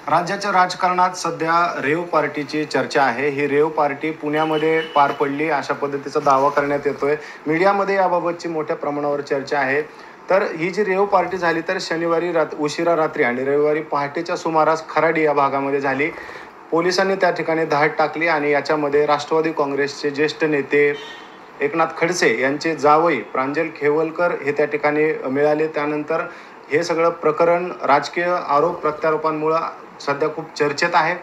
राज्याच्या राजकारणात सध्या रेव पार्टीची चर्चा आहे. ही रेव पार्टी पुण्यामध्ये पार पडली अशा पद्धतीचा दावा करण्यात येतोय. मीडियामध्ये याबाबतची मोठ्या प्रमाणावर चर्चा आहे. तर ही जी रेव पार्टी झाली तर शनिवारी उशिरा रात्री आणि रविवारी पहाटेच्या सुमारास खराडी या भागामध्ये झाली. पोलिसांनी त्या ठिकाणी धाड टाकली आणि याच्यामध्ये राष्ट्रवादी काँग्रेसचे ज्येष्ठ नेते एकनाथ खडसे यांचे जावई प्रांजल खेवलकर हे त्या ठिकाणी मिळाले. त्यानंतर हे सगळं प्रकरण राजकीय आरोप प्रत्यारोपांमुळं सध्या खूप चर्चेत आहे.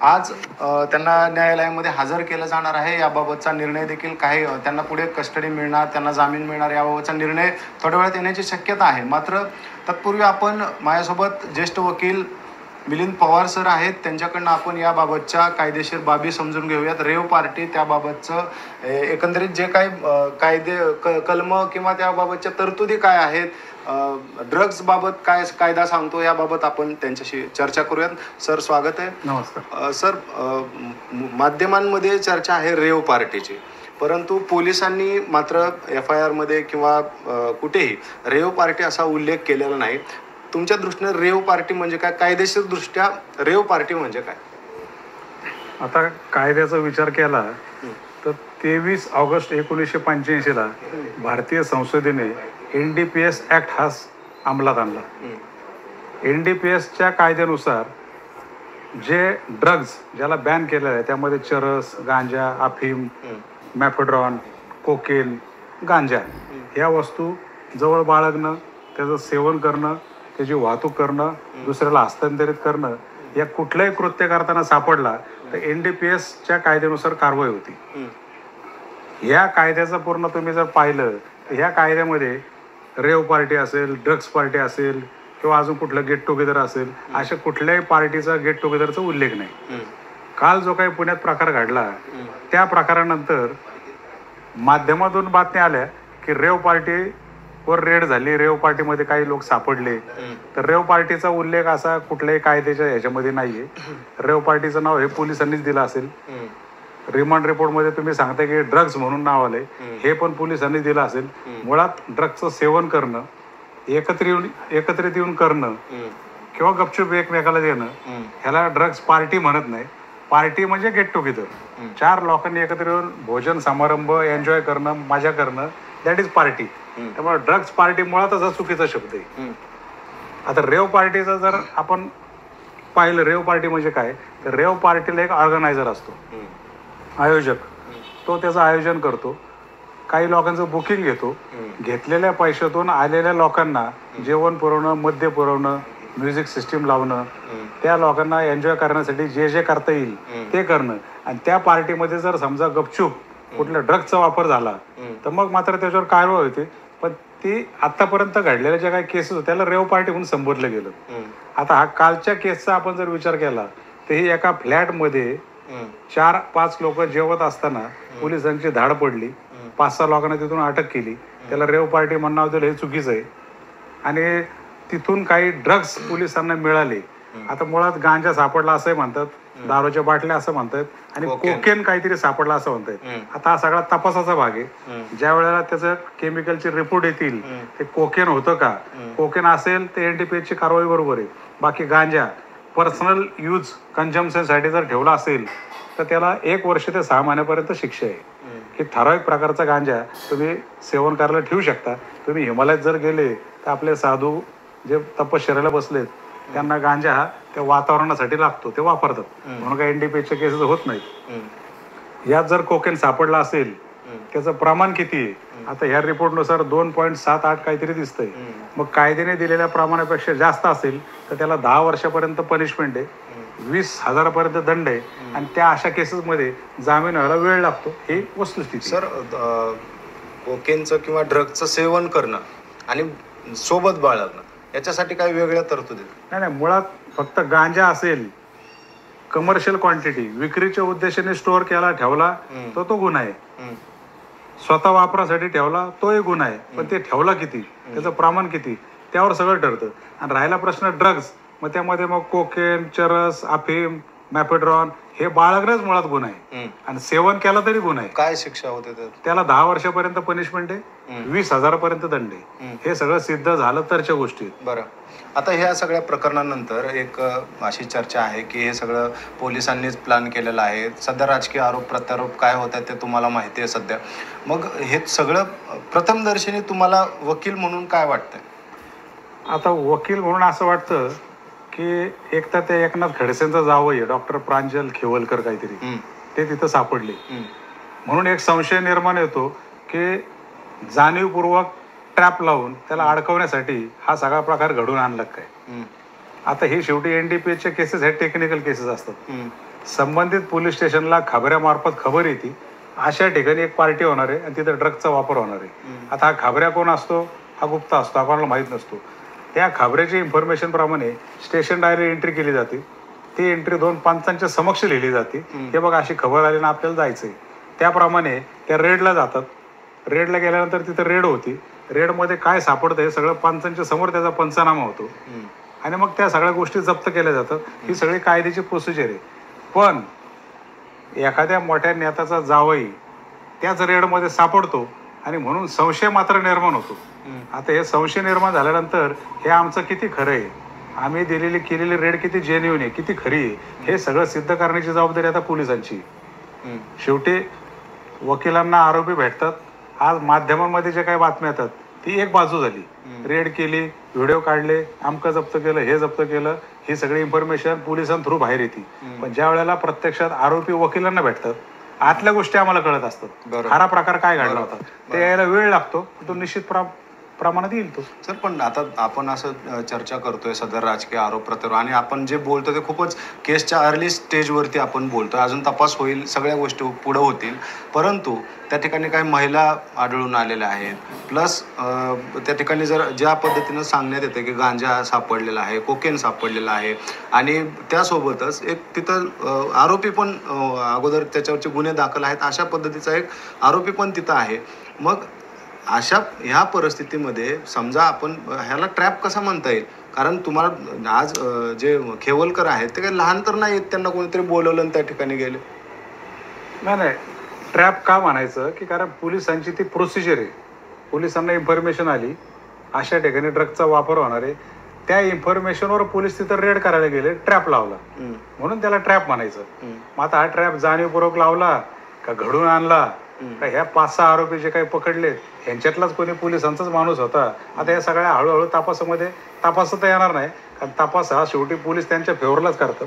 आज त्यांना न्यायालयामध्ये हजर केलं जाणार आहे. याबाबतचा निर्णय देखील काही त्यांना पुढे कस्टडी मिळणार, त्यांना जामीन मिळणार याबाबतचा निर्णय थोड्या वेळात येण्याची शक्यता आहे. मात्र तत्पूर्वी आपण माझ्यासोबत ज्येष्ठ वकील मिलिंद पवार सर आहेत, त्यांच्याकडनं आपण याबाबतच्या कायदेशीर बाबी समजून घेऊयात. रेव पार्टी त्याबाबतचं एकंदरीत जे काही कलम किंवा त्याबाबतच्या तरतुदी काय आहेत, ड्रग्सबाबत काय कायदा सांगतो याबाबत आपण त्यांच्याशी चर्चा करूयात. सर स्वागत आहे. नमस्कार. सर, माध्यमांमध्ये चर्चा आहे रेव पार्टीची, परंतु पोलिसांनी मात्र FIR मध्ये किंवा कुठेही रेव पार्टी असा उल्लेख केलेला नाही. तुमच्या दृष्टीने रेव पार्टी म्हणजे काय, कायदेशीर दृष्ट्या रेव पार्टी म्हणजे काय? आता कायद्याचा विचार केला तर 23 ऑगस्ट 1985 भारतीय संसदेने NDPS ॲक्ट हा अंमलात आणला. NDPSच्या कायद्यानुसार जे ड्रग्ज ज्याला बॅन केलेलं आहे त्यामध्ये चरस, गांजा, अफीम, मॅफेड्रॉन, कोकेन, गांजा या वस्तू जवळ बाळगणं, त्याचं सेवन करणं, त्याची वाहतूक करणं, दुसऱ्याला हस्तांतरित करणं या कुठलंही कृत्य करताना सापडला तर NDPSच्या कायद्यानुसार कारवाई होती. या कायद्याचं पूर्ण तुम्ही जर पाहिलं तर ह्या कायद्यामध्ये रेव पार्टी असेल, ड्रग्स पार्टी असेल किंवा अजून कुठलं गेट टुगेदर असेल, अशा कुठल्याही पार्टीचा गेट टुगेदरचा उल्लेख नाही. काल जो काही पुण्यात प्रकार घडला त्या प्रकारानंतर माध्यमातून बातम्या आल्या की रेव पार्टी वर रेड झाली, रेव पार्टीमध्ये काही लोक सापडले. तर रेव पार्टीचा उल्लेख असा कुठल्याही कायद्याच्या ह्याच्यामध्ये नाहीये. रेव पार्टीचं नाव हे पोलिसांनीच दिलं असेल. रिमांड रिपोर्टमध्ये तुम्ही सांगता की ड्रग्ज म्हणून नाव आलंय, हे पण पोलिसांनी दिलं असेल. मुळात ड्रग्जचं सेवन करणं, एकत्रित येऊन करणं किंवा गपचूप एकमेकाला देणं ह्याला ड्रग्ज पार्टी म्हणत नाही. पार्टी म्हणजे गेट टुगेदर, 4 लोकांनी एकत्र येऊन भोजन समारंभ एन्जॉय करणं, मजा करणं, दॅट इज पार्टी. त्यामुळे ड्रग्ज पार्टी मुळातच हा चुकीचा शब्द आहे. आता रेव पार्टीचं जर आपण पाहिलं, रेव पार्टी म्हणजे काय, तर रेव पार्टीला एक ऑर्गनायझर असतो, आयोजक. तो त्याचं आयोजन करतो, काही लोकांचं बुकिंग घेतो, घेतलेल्या पैशातून आलेल्या लोकांना जेवण पुरवणं, मद्य पुरवणं, म्युझिक सिस्टीम लावणं, त्या लोकांना एन्जॉय करण्यासाठी जे जे करता येईल ते करणं. आणि त्या पार्टीमध्ये जर समजा गपचूप कुठल्या ड्रग्सचा वापर झाला तर मग मात्र त्याच्यावर कारवाई होते. पण ती आतापर्यंत घडलेल्या ज्या काही केसेस होत्या त्याला रेव पार्टी म्हणून संबोधलं गेलं. आता हा कालच्या केसचा आपण जर विचार केला तर ही एका फ्लॅटमध्ये 4-5 लोक जेवत असताना पोलिसांची धाड पडली, 5-6 लोकांना तिथून अटक केली. त्याला रेव पार्टी म्हणणं होतं हे चुकीचं आहे. आणि तिथून काही ड्रग्स पोलिसांना मिळाले. आता मुळात गांजा सापडला असंही म्हणतात, दारूच्या बाटल्या असं म्हणतात, आणि कोकेन काहीतरी सापडला असं म्हणतात. आता हा सगळा तपासाचा भाग आहे. ज्या वेळेला त्याचं केमिकलचे रिपोर्ट येतील ते कोकेन होतं का, कोकेन असेल तर NDPSची कारवाई बरोबर आहे. बाकी गांजा पर्सनल यूज कन्झम्पशनसाठी जर ठेवला असेल तर त्याला 1 वर्ष ते 6 महिन्यापर्यंत शिक्षा आहे. की ठराविक प्रकारचा गांजा तुम्ही सेवन करायला ठेवू शकता. तुम्ही हिमालयात जर गेले तर आपले साधू जे तपश्चर्याला बसलेत त्यांना गांजा हा त्या वातावरणासाठी लागतो, ते वापरतात, म्हणून काही NDPSच्या केसेस होत नाहीत. यात जर कोकेन सापडला असेल त्याचं प्रमाण किती आहे, आता ह्या रिपोर्टनुसार 2.78 काहीतरी दिसतंय. मग कायद्याने दिलेल्या प्रमाणापेक्षा जास्त असेल तर त्याला 10 वर्षापर्यंत पनिशमेंट आहे, 20,000 पर्यंत दंड आहे. आणि त्या अशा केसेसमध्ये जामीन व्हायला वेळ लागतो, ही वस्तुस्थिती. सर, कोकेनचं किंवा ड्रग्सचं सेवन करणं आणि सोबत बाळगणं याच्यासाठी काही वेगळ्या तरतुदी नाही. मुळात फक्त गांजा असेल, कमर्शियल क्वांटिटी विक्रीच्या उद्देशाने स्टोअर केला ठेवला तर तो गुन्हा आहे. स्वतः वापरासाठी ठेवला तोही गुन्हा आहे. पण ते ठेवला किती, त्याचं प्रमाण किती, त्यावर सगळं ठरतं. आणि राहिला प्रश्न ड्रग्ज, मग त्यामध्ये मग कोकेन, चरस, अफीम, मॅफेड्रॉन हे बाळगणंच मुळात गुन्हा आहे. हम्म. आणि सेवन केलं तरी गुन्हा आहे. काय शिक्षा होते त्यात? त्याला 10 वर्षापर्यंत पनिशमेंट आहे, 20,000 पर्यंत दंड आहे. हे सगळं सिद्ध झालं तरच्या गोष्टी आहेत. बरं, आता ह्या सगळ्या प्रकरणानंतर एक अशी चर्चा आहे की हे सगळं पोलिसांनीच प्लॅन केलेलं आहे. सध्या राजकीय आरोप प्रत्यारोप काय होत आहेत ते तुम्हाला माहिती आहे सध्या. मग हे सगळं प्रथमदर्शनी तुम्हाला वकील म्हणून काय वाटतंय? आता वकील म्हणून असं वाटतं की एक तर ते एकनाथ खडसेंचं जावं आहे डॉक्टर प्रांजल खेवलकर काहीतरी, ते तिथं सापडले. म्हणून एक संशय निर्माण येतो की जाणीवपूर्वक ट्रॅप लावून त्याला अडकवण्यासाठी हा सगळा प्रकार घडून आणला काय. आता हे शेवटी NDPA केसेस आहेत, टेक्निकल केसेस असतात. संबंधित पोलीस स्टेशनला खबऱ्यामार्फत खबर येते अशा ठिकाणी एक पार्टी होणार आहे आणि तिथे ड्रगचा वापर होणार आहे. आता हा खबऱ्या कोण असतो? हा गुप्ता असतो, आपल्याला माहीत नसतो. त्या खबऱ्याच्या इन्फॉर्मेशन प्रमाणे स्टेशन डायरी एंट्री केली जाते. ती एंट्री 2 पंचांच्या समक्ष लिहिली जाते. हे बघा अशी खबर आली ना आपल्याला जायचंय. त्याप्रमाणे त्या रेडला जातात. रेडला गेल्यानंतर तिथे रेड होती. रेडमध्ये काय सापडतं हे सगळं पंचांच्या समोर त्याचा पंचनामा होतो आणि मग त्या सगळ्या गोष्टी जप्त केल्या जातात. ही सगळी कायद्याची प्रोसिजर आहे. पण एखाद्या मोठ्या नेत्याचा जावई त्याच रेडमध्ये सापडतो आणि म्हणून संशय मात्र निर्माण होतो. आता हे संशय निर्माण झाल्यानंतर हे आमचं किती खरं आहे, आम्ही केलेली रेड किती जेन्युइन आहे, किती खरी आहे, हे सगळं सिद्ध करण्याची जबाबदारी आता पोलिसांची. शेवटी वकिलांना आरोपी भेटतात. आज माध्यमांमध्ये जे काही बातम्या येतात ती एक बाजू झाली. रेड केली, व्हिडिओ काढले, अमकं जप्त केलं, हे जप्त केलं, ही सगळी इन्फॉर्मेशन पोलिसांथ्रू बाहेर येते. पण ज्या वेळेला प्रत्यक्षात आरोपी वकिलांना भेटतात आतल्या गोष्टी आम्हाला कळत असतात. खरा प्रकार काय घडला होता ते यायला वेळ लागतो, तो निश्चित प्रमाणात येईल तो. सर, पण आता आपण असं चर्चा करतोय सध्या राजकीय आरोप प्रत्यारोप आणि आपण जे बोलतो ते खूपच केसच्या अर्ली स्टेजवरती आपण बोलतोय. अजून तपास होईल, सगळ्या गोष्टी पुढं होतील. परंतु त्या ठिकाणी काही महिला आढळून आलेल्या आहेत. प्लस त्या ठिकाणी जर ज्या पद्धतीनं सांगण्यात येते की गांजा सापडलेला आहे, कोकेन सापडलेला आहे आणि त्यासोबतच एक तिथं आरोपी पण अगोदर त्याच्यावरचे गुन्हे दाखल आहेत अशा पद्धतीचा एक आरोपी पण तिथं आहे. मग ह्या परिस्थितीमध्ये समजा आपण ह्याला ट्रॅप कसा म्हणता येईल? कारण तुम्हाला आज जे खेवलकर आहेत ते काही लहान तर नाही आहेत, त्यांना कोणीतरी बोलवलं आणि त्या ठिकाणी गेले. नाही, ट्रॅप का म्हणायचं की कारण पोलिसांची ती प्रोसिजर आहे. पोलिसांना इन्फॉर्मेशन आली अशा ठिकाणी ड्रगचा वापर होणार आहे, त्या इन्फॉर्मेशनवर पोलीस तिथं रेड करायला गेले, ट्रॅप लावला म्हणून त्याला ट्रॅप म्हणायचं. मग आता हा ट्रॅप जाणीवपूर्वक लावला का घडून आणला का ह्या 5-6 आरोपी जे काही पकडले ह्यांच्यातलाच कोणी पोलिसांचाच माणूस होता? आता या सगळ्या हळूहळू तपासामध्ये तपासता येणार नाही, कारण तपास हा शेवटी पोलीस त्यांच्या फेवरलाच करतात,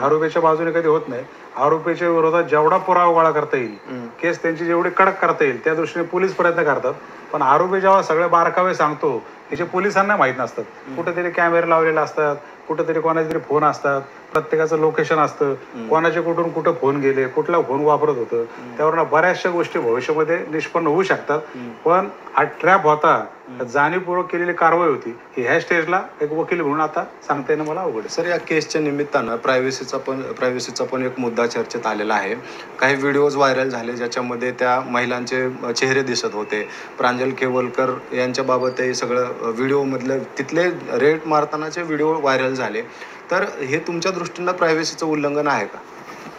आरोपीच्या बाजूने कधी होत नाही. आरोपीच्या विरोधात जेवढा पुरावा गोळा करता येईल, केस त्यांची जेवढी कडक करता येईल त्या दृष्टीने पोलीस प्रयत्न करतात. पण आरोपी जेव्हा सगळे बारकावे सांगतो त्याचे पोलिसांना माहीत नसतात. कुठेतरी कॅमेरे लावलेले असतात, कुठेतरी कोणाचे तरी फोन असतात, प्रत्येकाचं लोकेशन असतं, कोणाचे कुठून कुठं फोन गेले, कुठला फोन वापरत होतं, त्यावरून बऱ्याचशा गोष्टी भविष्यामध्ये निष्पन्न होऊ शकतात. पण हा ट्रॅप होता, जाणीवपूर्वक केलेली कारवाई होती, ही ह्या स्टेजला एक वकील म्हणून आता सांगता येणं मला अवघड आहे. सर, या केसच्या निमित्तानं प्रायव्हसीचा पण एक मुद्दा चर्चेत आलेला आहे. काही व्हिडिओज व्हायरल झाले ज्याच्यामध्ये त्या महिलांचे चेहरे दिसत होते. प्रांजल खेवलकर यांच्याबाबतही सगळं व्हिडिओमधलं तिथले रेड मारतानाचे व्हिडिओ व्हायरल झाले. तर हे तुमच्या दृष्टीनं प्रायव्हसीचं उल्लंघन आहे का?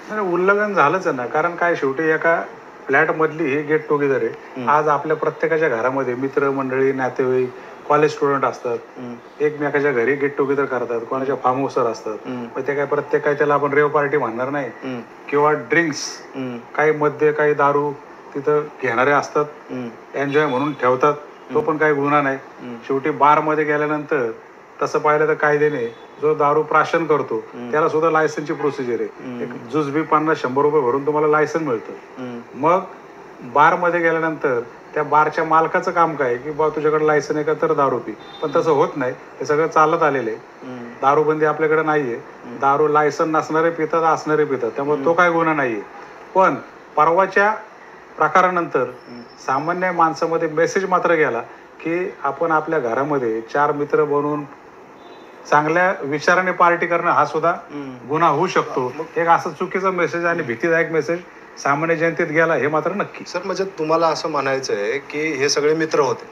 नाही, उल्लंघन झालंच आहे ना. कारण काय शेवटी एका फ्लॅटमधली हे गेट टुगेदर आहे. आज आपल्या प्रत्येकाच्या घरामध्ये मित्रमंडळी, नातेवाईक, कॉलेज स्टुडंट असतात, एकमेकाच्या घरी गेट टुगेदर करतात, कोणाच्या फार्म हाऊसवर असतात. मग ते काय प्रत्येक काय त्याला आपण रेव पार्टी म्हणणार नाही. किंवा ड्रिंक्स, काही मद्य, काही दारू तिथं घेणारे असतात, एन्जॉय म्हणून ठेवतात, तो पण काही गुन्हा नाही. शेवटी बारमध्ये गेल्यानंतर तसं पाहिलं तर कायद्याने जो दारू प्राशन करतो त्याला सुद्धा लायसनची प्रोसिजर आहे. एक जुजबी 50-100 रुपये भरून तुम्हाला लायसन मिळतं. मग बारमध्ये गेल्यानंतर त्या बारच्या मालकाचं काम काय की बा तुझ्याकडे लायसन आहे का तर दारू पी. पण तसं होत नाही, हे सगळं चालत आलेलं आहे. दारूबंदी आपल्याकडे नाहीये. दारू लायसन नसणारे पितात, असणारे पितात, त्यामुळे तो काय गुन्हा नाहीये. पण परवाच्या प्रकारानंतर सामान्य माणसामध्ये मेसेज मात्र गेला की आपण आपल्या घरामध्ये 4 मित्र बनवून चांगल्या विचाराने पार्टी करणं हा सुद्धा गुन्हा होऊ शकतो. एक असा चुकीचा मेसेज आणि भीतीदायक मेसेज सामान्य जनतेत गेला हे मात्र नक्की. सर, म्हणजे तुम्हाला असं म्हणायचं आहे की हे सगळे मित्र होते.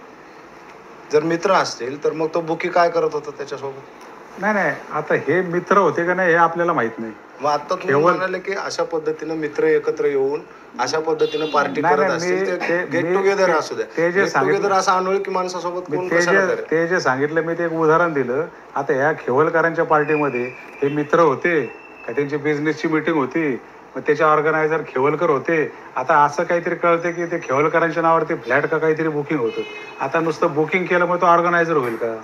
जर मित्र असतील तर मग तो बुकी काय करत होता त्याच्यासोबत? नाही नाही, आता हे मित्र होते का नाही हे आपल्याला माहित नाही. मग आता तुम्ही केवळ म्हणाले की अशा पद्धतीनं मित्र एकत्र येऊन अशा पद्धतीनं पार्टी नाही करत नाही, असतील, ते गेट मी टुगेदर असू द्या. ते जे गेट सांगितलं टुगेदर असं अनोळखी माणसासोबत मी कोण ते कशाला जे करेल? ते जे सांगितलं मी ते एक उदाहरण दिलं. आता ह्या खेवलकरांच्या पार्टीमध्ये हे मित्र होते का त्यांची बिझनेसची मीटिंग होती, मग त्याचे ऑर्गनायझर खेवलकर होते. आता असं काहीतरी कळते की ते खेवलकरांच्या नावावरती फ्लॅट का काहीतरी बुकिंग होतं. आता नुसतं बुकिंग केलं मग तो ऑर्गनायझर होईल का?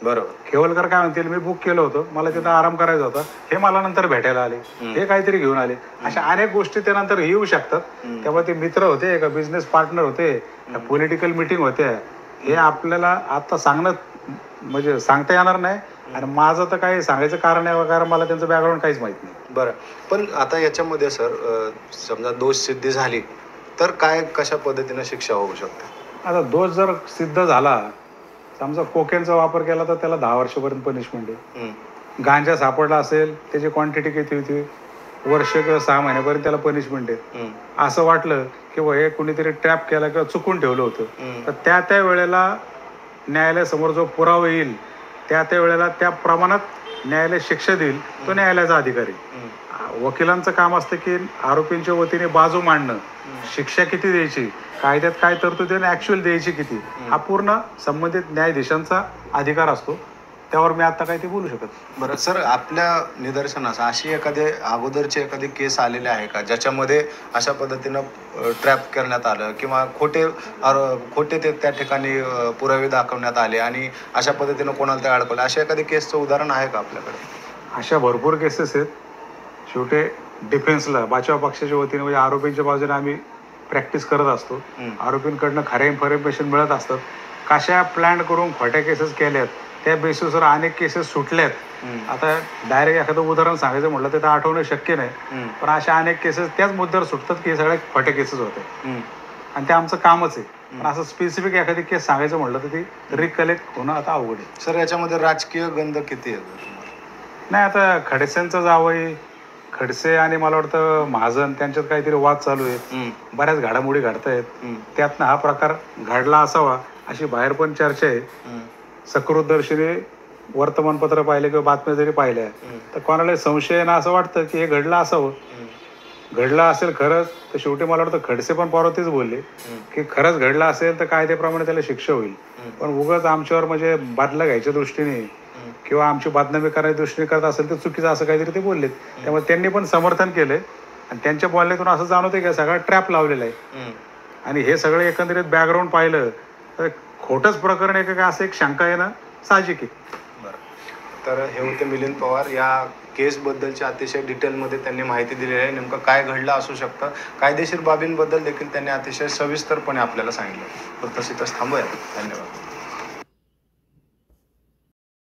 बरोबर. खेवलकर काय म्हणतील, मी बुक केलं होतं, मला तिथं आराम करायचा होता, हे मला नंतर भेटायला आले, हे काहीतरी घेऊन आले. अशा अनेक गोष्टी त्यानंतर येऊ शकतात. तेव्हा ते मित्र होते का बिझनेस पार्टनर होते का पॉलिटिकल मिटिंग होत्या, हे आपल्याला आता सांगणं म्हणजे सांगता येणार नाही. आणि माझं तर काही सांगायचं कारण आहे कारण मला त्यांचं बॅकग्राऊंड काहीच माहित नाही. बरं. पण आता याच्यामध्ये सर समजा दोष सिद्धी झाली तर काय कशा पद्धतीनं शिक्षा होऊ शकते? आता दोष जर सिद्ध झाला, समजा कोकेनचा वापर केला तर त्याला 10 वर्षापर्यंत पनिशमेंट आहे. गांजा सापडला असेल, त्याची क्वांटिटी किती होती, वर्ष किंवा 6 महिन्यापर्यंत त्याला पनिशमेंट आहे. असं वाटलं की हे कुणीतरी ट्रॅप केला किंवा चुकून ठेवलं होतं, तर त्या वेळेला न्यायालयासमोर जो पुरावा येईल त्या वेळेला त्या प्रमाणात न्यायालय शिक्षा देईल, तो न्यायालयाचा अधिकारी. वकिलांचं काम असतं की आरोपींच्या वतीने बाजू मांडणं, शिक्षा किती द्यायची, कायद्यात काय तरतुदी आणि ॲक्च्युअल द्यायची किती, हा पूर्ण संबंधित न्यायाधीशांचा अधिकार असतो. त्यावर मी आता काही ते बोलू शकत. बरं सर, आपल्या निदर्शनास अशी अगोदरची एखादी केस आलेली आहे का ज्याच्यामध्ये अशा पद्धतीनं ट्रॅप करण्यात आलं किंवा खोटे ते त्या ठिकाणी पुरावे दाखवण्यात आले आणि अशा पद्धतीनं कोणाला ते अडकवलं, अशा एखादी केसचं उदाहरण आहे का आपल्याकडे? अशा भरपूर केसेस आहेत. शेवटी डिफेन्सला बचाव पक्षाच्या वतीने म्हणजे आरोपींच्या बाजूने आम्ही प्रॅक्टिस करत असतो. आरोपींकडनं खऱ्या इन्फॉर्मेशन मिळत असतात. कशा प्लॅन करून खोट्या केसेस केल्यात, त्या बेसिसवर अनेक केसेस सुटल्यात. आता डायरेक्ट एखादं उदाहरण सांगायचं म्हटलं तर ते आठवणं शक्य नाही, पण अशा अनेक केसेस त्याच मुद्द्यावर सुटतात की हे सगळ्या खोट्या केसेस होते आणि ते आमचं कामच आहे. पण असं स्पेसिफिक एखादी केस सांगायचं म्हटलं तर ती रिकलेक्ट होणं आता अवघड आहे. सर, याच्यामध्ये राजकीय गंध किती आहे? नाही, आता खडसेंचं जावई खडसे आणि मला वाटतं महाजन त्यांच्यात काहीतरी वाद चालू आहेत, बऱ्याच घडामोडी घडतायत. त्यातनं हा प्रकार घडला असावा अशी बाहेर पण चर्चा आहे. सकृतदर्शनी वर्तमानपत्र पाहिले किंवा बातम्या जरी पाहिल्या तर कोणाला संशय ना असं वाटतं की हे घडलं असावं. घडलं असेल खरंच तर शेवटी मला वाटतं खडसे पण परवा बोलले की खरंच घडलं असेल तर कायद्याप्रमाणे त्याला शिक्षा होईल. पण उगाच आमच्यावर म्हणजे बदला घ्यायच्या दृष्टीने किंवा आमची बदनामी करायच्या दृष्टीने करत असेल तर चुकीचं असं काहीतरी ते बोललेत. त्यामुळे त्यांनी पण समर्थन केलंय आणि त्यांच्या बोलण्यातून असं जाणवतं की सगळा ट्रॅप लावलेला आहे. आणि हे सगळं एकंदरीत बॅकग्राऊंड पाहिलं तर खोटंच प्रकरण आहे का असं एक शंका येणं साहजिक आहे. बरं. तर हे होते मिलिंद पवार. या केसबद्दलच्या अतिशय डिटेलमध्ये त्यांनी माहिती दिलेली आहे. नेमकं काय घडलं असू शकतं, कायदेशीर बाबींबद्दल देखील त्यांनी अतिशय सविस्तरपणे आपल्याला सांगितलं. तर तशी थांबूया. धन्यवाद.